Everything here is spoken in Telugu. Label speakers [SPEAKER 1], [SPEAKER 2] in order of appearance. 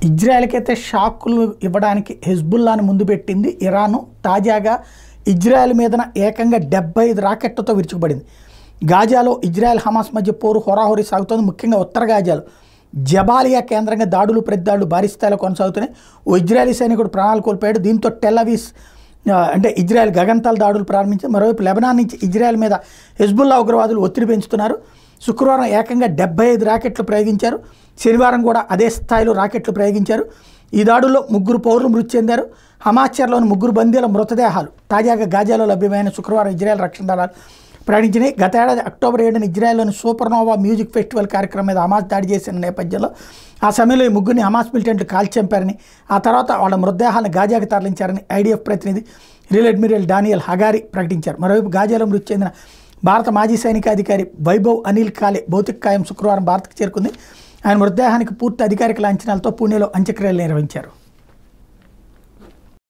[SPEAKER 1] ఇజ్రాయెల్కైతే షాకులు ఇవ్వడానికి హెజ్బుల్లాను ముందు పెట్టింది ఇరాను. తాజాగా ఇజ్రాయెల్ మీదన ఏకంగా 75 రాకెట్లతో విరుచుకుపడింది. గాజాలో ఇజ్రాయెల్ హమాస్ మధ్య పోరు హోరాహోరీ సాగుతోంది. ముఖ్యంగా ఉత్తర గాజాలో జబాలియా కేంద్రంగా దాడులు ప్రతిదాడులు భారీ స్థాయిలో కొనసాగుతున్నాయి. ఓ ఇజ్రాయలీ సైనికుడు ప్రాణాలు కోల్పోయాడు. దీంతో టెల్-అవీవ్ అంటే ఇజ్రాయెల్ గగనతల దాడులు ప్రారంభించింది. మరోవైపు లెబనాన్ నుంచి ఇజ్రాయెల్ మీద హెజ్బుల్లా ఉగ్రవాదులు ఒత్తిడి పెంచుతున్నారు. శుక్రవారం ఏకంగా 75 రాకెట్లు ప్రయోగించారు. శనివారం కూడా అదే స్థాయిలో రాకెట్లు ప్రయోగించారు. ఈ దాడుల్లో 3 పౌరులు మృతి చెందారు. హమాచర్లోని 3 బందీల మృతదేహాలు తాజాగా గాజాలో లభ్యమైన శుక్రవారం ఇజ్రాయెల్ రక్షణ దళాలు ప్రకటించినాయి. గత ఏడాది అక్టోబర్ 7న ఇజ్రాయెల్లోని సూపర్నోవా మ్యూజిక్ ఫెస్టివల్ కార్యక్రమం మీద హమాస్ దాడి చేసిన నేపథ్యంలో ఆ సమయంలో ఈ 3 హమాస్ మిలిటెంట్లు కాల్చి చంపారని, ఆ తర్వాత వాళ్ళ మృతదేహాలను గాజాకి తరలించారని ఐడిఎఫ్ ప్రతినిధి రియల్ అడ్మిరల్ డానియల్ హగారి ప్రకటించారు. మరోవైపు గాజాలో మృతి చెందిన భారత మాజీ సైనికాధికారి వైభవ్ అనిల్ కాలే భౌతిక కాయం శుక్రవారం భారత్కు చేరుకుంది. ఆయన మృతదేహానికి పూర్తి అధికారిక లాంఛనాలతో పూణేలో అంత్యక్రియలు నిర్వహించారు.